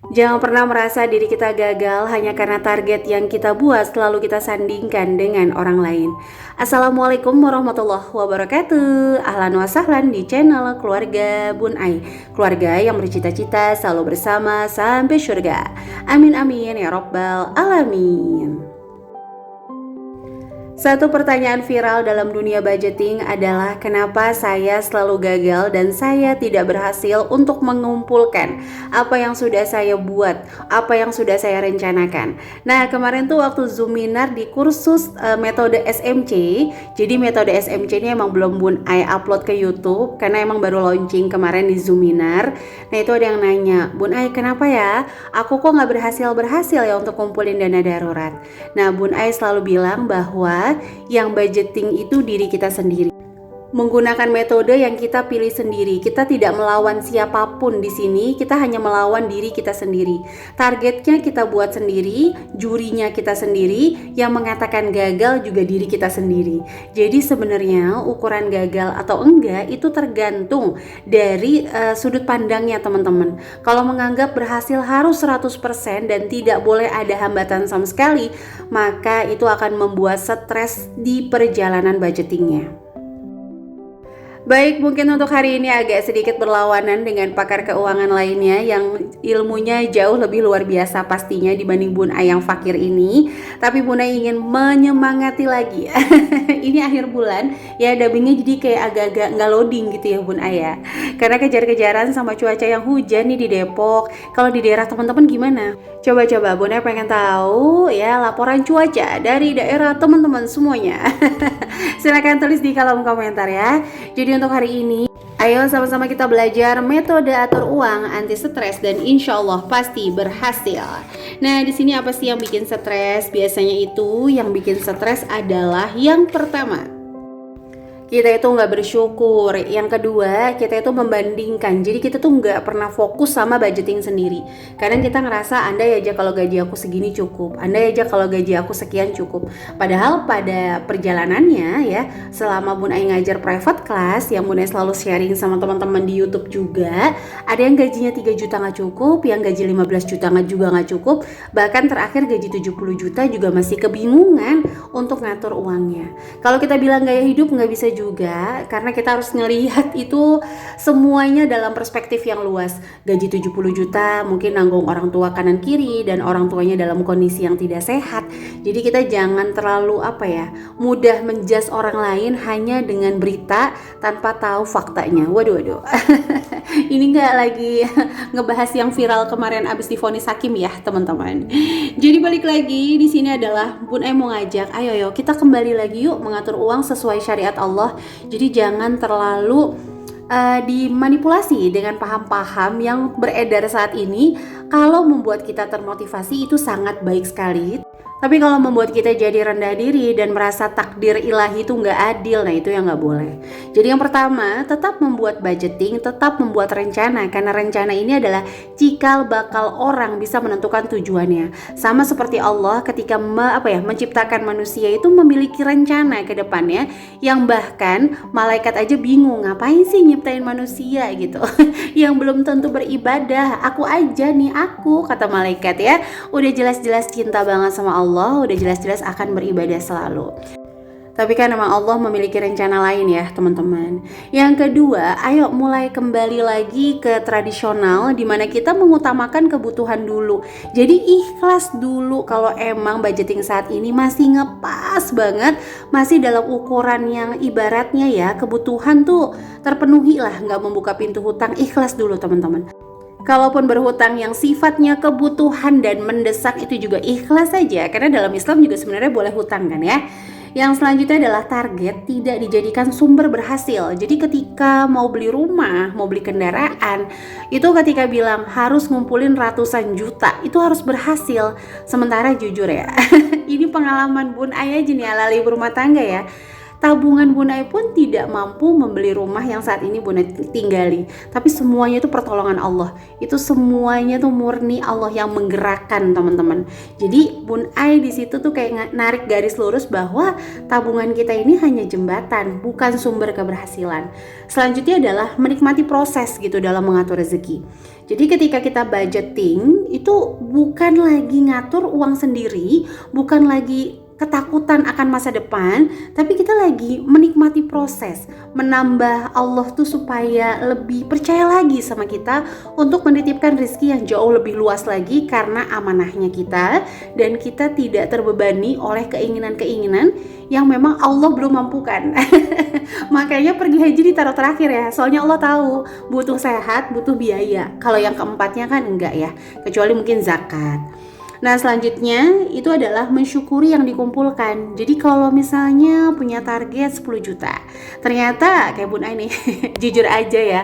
Jangan pernah merasa diri kita gagal hanya karena target yang kita buat selalu kita sandingkan dengan orang lain. Assalamualaikum warahmatullahi wabarakatuh. Ahlan wa sahlan di channel Keluarga Bun Ai. Keluarga yang bercita-cita selalu bersama sampai surga. Amin amin ya rabbal alamin. Satu pertanyaan viral dalam dunia budgeting adalah kenapa saya selalu gagal dan saya tidak berhasil untuk mengumpulkan apa yang sudah saya buat, apa yang sudah saya rencanakan. Nah, kemarin tuh waktu Zoominar di kursus metode SMC, jadi metode SMC ini emang belum Bun Ai upload ke YouTube karena emang baru launching kemarin di Zoominar. Nah, itu ada yang nanya, Bun Ai kenapa ya? Aku kok nggak berhasil ya untuk kumpulin dana darurat. Nah, Bun Ai selalu bilang bahwa yang budgeting itu diri kita sendiri. Menggunakan metode yang kita pilih sendiri. Kita tidak melawan siapapun di sini, kita hanya melawan diri kita sendiri. Targetnya kita buat sendiri, jurinya kita sendiri, yang mengatakan gagal juga diri kita sendiri. Jadi sebenarnya ukuran gagal atau enggak itu tergantung dari sudut pandangnya teman-teman. Kalau menganggap berhasil harus 100% dan tidak boleh ada hambatan sama sekali, maka itu akan membuat stres di perjalanan budgetingnya. Baik, mungkin untuk hari ini agak sedikit berlawanan dengan pakar keuangan lainnya yang ilmunya jauh lebih luar biasa pastinya dibanding Bun Ai yang fakir ini. Tapi Bun Ai ingin menyemangati lagi. Ini akhir bulan ya, dubbingnya jadi kayak agak-agak nggak loading gitu ya Bun Ai ya. Karena kejar-kejaran sama cuaca yang hujan nih di Depok. Kalau di daerah teman-teman gimana? Coba-coba Bun Ai pengen tahu ya laporan cuaca dari daerah teman-teman semuanya. Silahkan tulis di kolom komentar ya. Jadi untuk hari ini, ayo sama-sama kita belajar metode atur uang anti stres dan insya Allah pasti berhasil. Nah, di sini apa sih yang bikin stres? Biasanya itu yang bikin stres adalah yang pertama, kita itu nggak bersyukur. Yang kedua, kita itu membandingkan. Jadi kita tuh nggak pernah fokus sama budgeting sendiri. Kadang kita ngerasa andai aja kalau gaji aku segini cukup, andai aja kalau gaji aku sekian cukup. Padahal pada perjalanannya ya, selama Bun Ai ngajar private class, yang Bun Ai selalu sharing sama teman-teman di YouTube juga, ada yang gajinya 3 juta nggak cukup, yang gaji 15 juta juga nggak cukup, bahkan terakhir gaji 70 juta juga masih kebingungan untuk ngatur uangnya. Kalau kita bilang gaya hidup nggak bisa juga, karena kita harus ngelihat itu semuanya dalam perspektif yang luas. Gaji 70 juta mungkin nanggung orang tua kanan kiri dan orang tuanya dalam kondisi yang tidak sehat. Jadi kita jangan terlalu mudah menjudge orang lain hanya dengan berita tanpa tahu faktanya. Waduh. Ini nggak lagi ngebahas yang viral kemarin abis divonis hakim ya teman-teman. Jadi balik lagi di sini adalah Bun Ai mau ngajak, ayo kita kembali lagi yuk mengatur uang sesuai syariat Allah. Jadi jangan terlalu dimanipulasi dengan paham-paham yang beredar saat ini. Kalau membuat kita termotivasi itu sangat baik sekali. Tapi kalau membuat kita jadi rendah diri dan merasa takdir ilahi itu nggak adil, nah itu yang nggak boleh. Jadi yang pertama, tetap membuat budgeting, tetap membuat rencana. Karena rencana ini adalah cikal bakal orang bisa menentukan tujuannya. Sama seperti Allah ketika menciptakan manusia itu memiliki rencana ke depannya, yang bahkan malaikat aja bingung, ngapain sih nyiptain manusia gitu. Yang belum tentu beribadah, aku aja nih aku, kata malaikat ya. Udah jelas-jelas cinta banget sama Allah, udah jelas-jelas akan beribadah selalu. Tapi kan memang Allah memiliki rencana lain ya teman-teman. Yang kedua, ayo mulai kembali lagi ke tradisional, dimana kita mengutamakan kebutuhan dulu. Jadi ikhlas dulu kalau emang budgeting saat ini masih ngepas banget, masih dalam ukuran yang ibaratnya ya kebutuhan tuh terpenuhi lah, nggak membuka pintu hutang. Ikhlas dulu teman-teman. Kalaupun berhutang yang sifatnya kebutuhan dan mendesak itu juga ikhlas saja, karena dalam Islam juga sebenarnya boleh hutang kan ya. Yang selanjutnya adalah target tidak dijadikan sumber berhasil. Jadi ketika mau beli rumah, mau beli kendaraan, itu ketika bilang harus ngumpulin ratusan juta, itu harus berhasil. Sementara jujur ya, ini pengalaman Bun Ai aja nih ala ibu rumah tangga ya. tabungan Bun Ai pun tidak mampu membeli rumah yang saat ini Bun Ai tinggali. Tapi semuanya itu pertolongan Allah. Itu semuanya tuh murni Allah yang menggerakkan, teman-teman. Jadi Bun Ai di situ tuh kayak narik garis lurus bahwa tabungan kita ini hanya jembatan, bukan sumber keberhasilan. Selanjutnya adalah menikmati proses gitu dalam mengatur rezeki. Jadi ketika kita budgeting itu bukan lagi ngatur uang sendiri, bukan lagi ketakutan akan masa depan, tapi kita lagi menikmati proses, menambah Allah tuh supaya lebih percaya lagi sama kita untuk menitipkan rezeki yang jauh lebih luas lagi karena amanahnya kita, dan kita tidak terbebani oleh keinginan-keinginan yang memang Allah belum mampukan. Makanya pergi haji ditaruh terakhir ya, soalnya Allah tahu butuh sehat, butuh biaya. Kalau yang keempatnya kan enggak ya, kecuali mungkin zakat. Nah selanjutnya itu adalah mensyukuri yang dikumpulkan. Jadi kalau misalnya punya target 10 juta, ternyata kayak Bun Ai nih, jujur aja ya,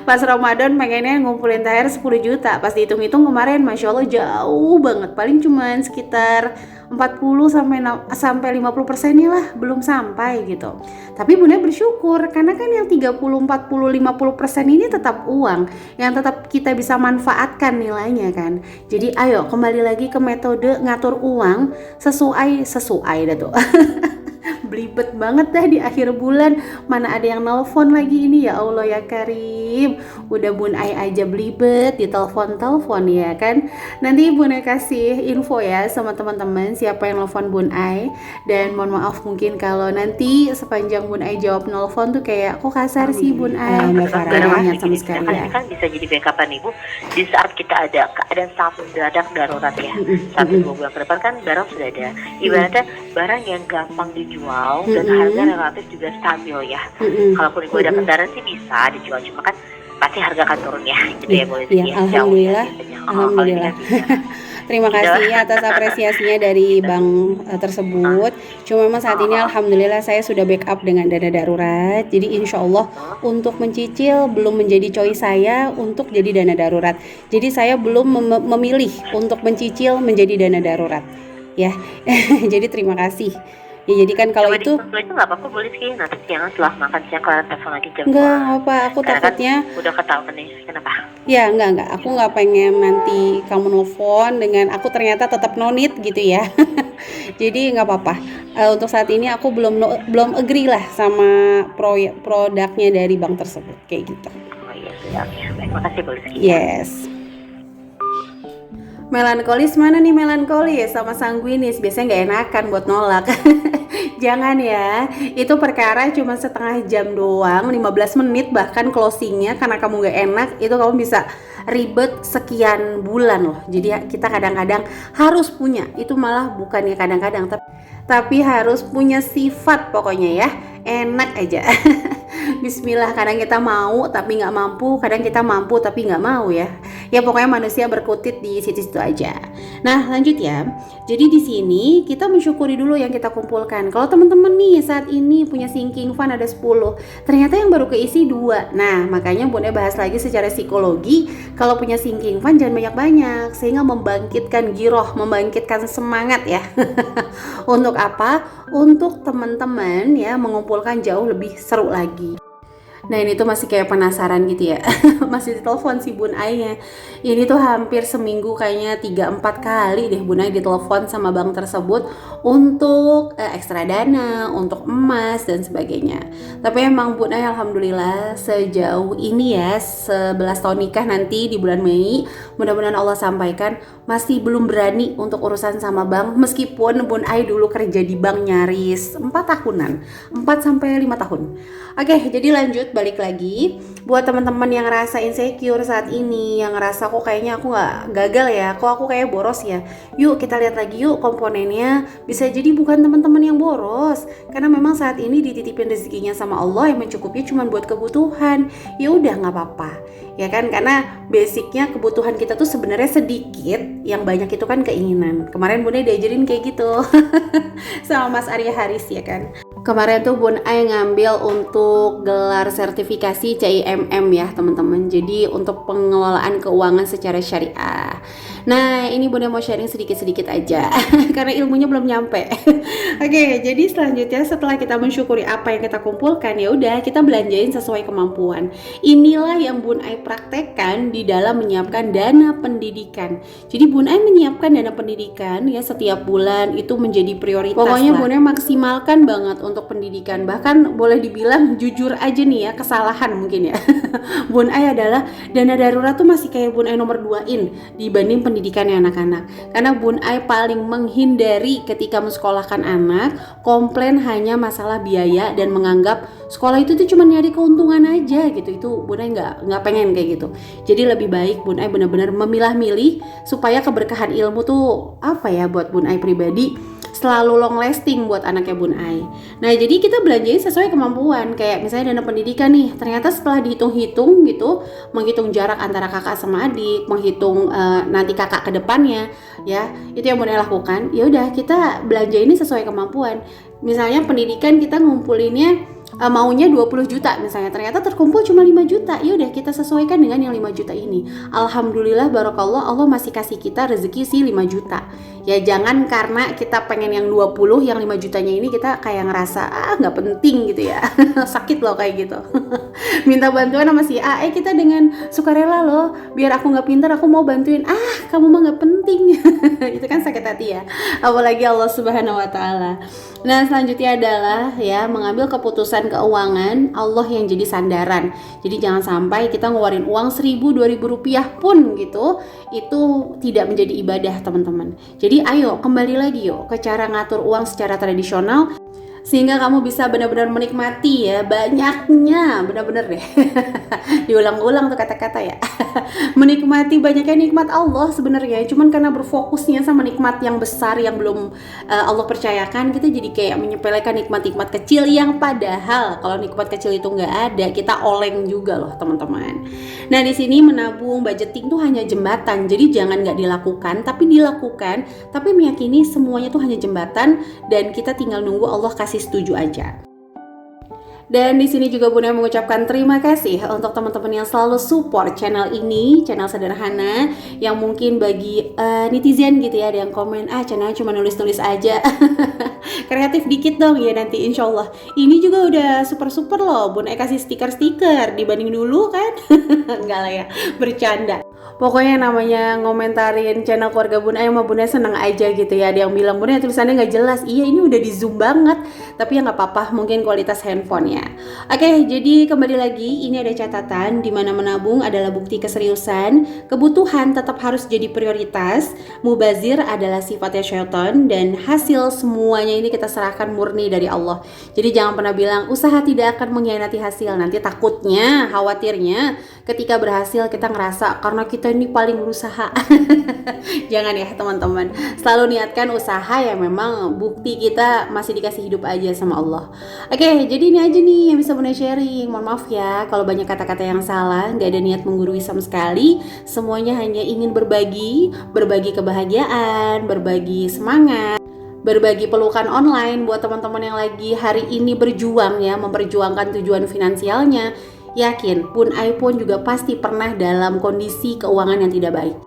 pas Ramadan pengennya ngumpulin THR 10 juta, pas dihitung-hitung kemarin Masya Allah jauh banget, paling cuman sekitar 40 sampai 50% lah belum sampai gitu. Tapi Bun Ai bersyukur karena kan yang 30, 40, 50% ini tetap uang yang tetap kita bisa manfaatkan nilainya kan. Jadi ayo kembali lagi ke metode ngatur uang sesuai dah tuh. Belibet banget dah di akhir bulan, mana ada yang nelpon lagi ini, ya Allah ya Karim. Udah Bun Ai aja belibet di telepon ya kan. Nanti Bun Ai kasih info ya sama teman-teman siapa yang nelpon Bun Ai, dan mohon maaf mungkin kalau nanti sepanjang Bun Ai jawab nelpon tuh kayak kok kasar sih Bun Ai. Banyak sama sekali ya. Kan bisa jadi backupan Ibu di saat kita ada keadaan sangat mendadak darurat ya. 1-2 bulan ke depan kan barang sudah ada. Ibaratnya barang yang gampang dijual dan harga relatif juga stabil ya. Kalaupun Ibu ada kendaraan sih bisa dijual, cuma kan pasti harga akan turun ya. Gitu ya boleh ya, alhamdulillah. Alhamdulillah. Terima kasih atas apresiasinya dari bank tersebut. Cuma memang saat ini alhamdulillah saya sudah backup dengan dana darurat. Jadi insya Allah untuk mencicil belum menjadi choice saya untuk jadi dana darurat. Jadi saya belum memilih untuk mencicil menjadi dana darurat. Ya, jadi terima kasih. Ya jadi kan kalau itu nggak apa-apa, boleh sih nanti siang setelah makan siang kalian telepon lagi jam 2. Enggak apa, aku karena takutnya kan udah ketahuan nih kenapa? Ya enggak, aku nggak pengen nanti kamu nelfon dengan aku ternyata tetap nonit gitu ya. Jadi nggak apa-apa. Untuk saat ini aku belum agree lah sama produknya dari bank tersebut kayak gitu. Oh iya sudah, baik, makasih boleh sih. Yes. Melankolis mana nih melankolis sama sanguinis, biasanya nggak enakan buat nolak. Jangan ya, itu perkara cuma setengah jam doang, 15 menit bahkan closingnya, karena kamu nggak enak itu kamu bisa ribet sekian bulan loh. Jadi kita kadang-kadang harus punya, itu malah bukannya kadang-kadang tapi harus punya sifat pokoknya ya, enak aja. Bismillah, kadang kita mau tapi nggak mampu, kadang kita mampu tapi nggak mau ya. Ya pokoknya manusia berkutit di situ-situ aja. Nah lanjut ya. Jadi di sini kita mensyukuri dulu yang kita kumpulkan. Kalau teman-teman nih saat ini punya sinking fund ada 10, ternyata yang baru keisi 2. Nah makanya Bun Ai bahas lagi secara psikologi, kalau punya sinking fund jangan banyak-banyak, sehingga membangkitkan giroh, membangkitkan semangat ya. Untuk apa? Untuk teman-teman ya mengumpulkan jauh lebih seru lagi. Nah ini tuh masih kayak penasaran gitu ya. Masih ditelepon si Bun Ai-nya. Ini tuh hampir seminggu kayaknya 3-4 kali deh Bun Ai ditelepon sama bank tersebut untuk ekstra dana, untuk emas dan sebagainya. Tapi emang Bun Ai alhamdulillah sejauh ini ya 11 tahun nikah nanti di bulan Mei, mudah-mudahan Allah sampaikan, masih belum berani untuk urusan sama bank. Meskipun Bun Ai dulu kerja di bank nyaris 4 tahunan, 4-5 tahun. Oke, jadi lanjut balik lagi buat teman-teman yang ngerasa insecure saat ini, yang ngerasa kok kayaknya aku nggak gagal ya, kok aku kayak boros ya. Yuk kita lihat lagi yuk komponennya. Bisa jadi bukan teman-teman yang boros, karena memang saat ini dititipin rezekinya sama Allah yang mencukupnya cuma buat kebutuhan. Ya udah nggak apa-apa, ya kan, karena basicnya kebutuhan kita tuh sebenarnya sedikit, yang banyak itu kan keinginan. Kemarin Bunda diajarin kayak gitu sama Mas Arya Haris ya kan. Kemarin tuh Bun Ai ngambil untuk gelar sertifikasi CIMM ya teman-teman. Jadi untuk pengelolaan keuangan secara syariah. Nah ini Bunda mau sharing sedikit-sedikit aja karena ilmunya belum nyampe. Oke, jadi selanjutnya setelah kita mensyukuri apa yang kita kumpulkan, ya udah kita belanjain sesuai kemampuan. Inilah yang Bun Ai praktekkan di dalam menyiapkan dana pendidikan. Jadi Bun Ai menyiapkan dana pendidikan ya setiap bulan itu menjadi prioritas. Pokoknya Bun Ai maksimalkan banget untuk pendidikan. Bahkan boleh dibilang jujur aja nih ya, kesalahan mungkin ya. Bun Ai adalah dana darurat tuh masih kayak Bun Ai nomor 2-in dibanding pendidikannya anak-anak. Karena Bun Ai paling menghindari ketika mensekolahkan anak komplain hanya masalah biaya dan menganggap sekolah itu tuh cuma nyari keuntungan aja gitu. Itu Bun Ai nggak pengen kayak gitu. Jadi lebih baik Bun Ai benar-benar memilah-milih supaya keberkahan ilmu tuh apa ya buat Bun Ai pribadi selalu long lasting buat anaknya Bun Ai. Nah jadi kita belanjain sesuai kemampuan. Kayak misalnya dana pendidikan nih, ternyata setelah dihitung-hitung gitu, menghitung jarak antara kakak sama adik, menghitung nanti kakak ke depannya, ya itu yang Bun Ai lakukan. Ya udah kita belanja ini sesuai kemampuan. Misalnya pendidikan kita ngumpulinnya maunya 20 juta misalnya, ternyata terkumpul cuma 5 juta. Ya udah kita sesuaikan dengan yang 5 juta ini. Alhamdulillah barokallah, Allah masih kasih kita rezeki sih 5 juta. Ya jangan karena kita pengen yang 20, yang 5 jutanya ini kita kayak ngerasa nggak penting gitu ya. Sakit loh kayak gitu. Minta bantuan sama si A, kita dengan sukarela loh, biar aku nggak pintar aku mau bantuin. Kamu mah nggak penting. Itu kan sakit hati ya, apalagi Allah Subhanahu wa taala. Nah selanjutnya adalah ya mengambil keputusan keuangan Allah yang jadi sandaran. Jadi jangan sampai kita ngeluarin uang 1.000-2.000 rupiah pun gitu, itu tidak menjadi ibadah teman-teman. Jadi ayo kembali lagi yuk ke cara ngatur uang secara tradisional, sehingga kamu bisa benar-benar menikmati ya banyaknya, benar-benar deh diulang-ulang tuh kata-kata ya. Menikmati banyaknya nikmat Allah sebenarnya, cuman karena berfokusnya sama nikmat yang besar yang belum Allah percayakan, kita jadi kayak menyepelekan nikmat-nikmat kecil yang padahal kalau nikmat kecil itu nggak ada kita oleng juga loh teman-teman. Nah di sini menabung, budgeting tuh hanya jembatan, jadi jangan nggak dilakukan, tapi dilakukan, tapi meyakini semuanya tuh hanya jembatan dan kita tinggal nunggu Allah kasih setuju aja. Dan di sini juga Bun Ai mengucapkan terima kasih untuk teman-teman yang selalu support channel ini, channel sederhana yang mungkin bagi netizen gitu ya, ada yang komen channelnya cuma nulis-nulis aja. Kreatif dikit dong ya nanti insyaallah. Ini juga udah super loh, Bun Ai kasih stiker-stiker dibanding dulu kan. Enggak lah ya, bercanda. Pokoknya namanya ngomentarin channel keluarga Bun Ai sama Bun Ai seneng aja gitu ya. Ada yang bilang Bun Ai tulisannya nggak jelas. Iya ini udah di zoom banget, tapi ya nggak apa-apa, mungkin kualitas handphone ya. Oke, jadi kembali lagi, ini ada catatan di mana menabung adalah bukti keseriusan, kebutuhan tetap harus jadi prioritas, mubazir adalah sifatnya syaitan, dan hasil semuanya ini kita serahkan murni dari Allah. Jadi jangan pernah bilang usaha tidak akan mengkhianati hasil. Nanti takutnya, khawatirnya ketika berhasil kita ngerasa karena kita ini paling berusaha. Jangan ya teman-teman, selalu niatkan usaha yang memang bukti kita masih dikasih hidup aja sama Allah. Oke, jadi ini aja nih yang bisa Bun Ai sharing. Mohon maaf ya kalau banyak kata-kata yang salah, gak ada niat menggurui sama sekali. Semuanya hanya ingin berbagi kebahagiaan, berbagi semangat, berbagi pelukan online buat teman-teman yang lagi hari ini berjuang ya, memperjuangkan tujuan finansialnya. Yakin Bun Ai pun juga pasti pernah dalam kondisi keuangan yang tidak baik.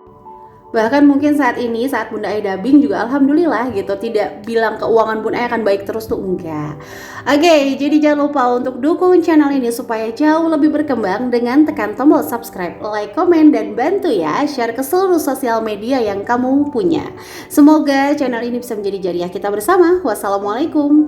Bahkan mungkin saat ini, saat Bunda Ai dubbing juga alhamdulillah gitu, tidak bilang keuangan Bun Ai akan baik terus tuh, enggak. Oke, jadi jangan lupa untuk dukung channel ini supaya jauh lebih berkembang dengan tekan tombol subscribe, like, komen, dan bantu ya share ke seluruh sosial media yang kamu punya. Semoga channel ini bisa menjadi jariah kita bersama. Wassalamualaikum.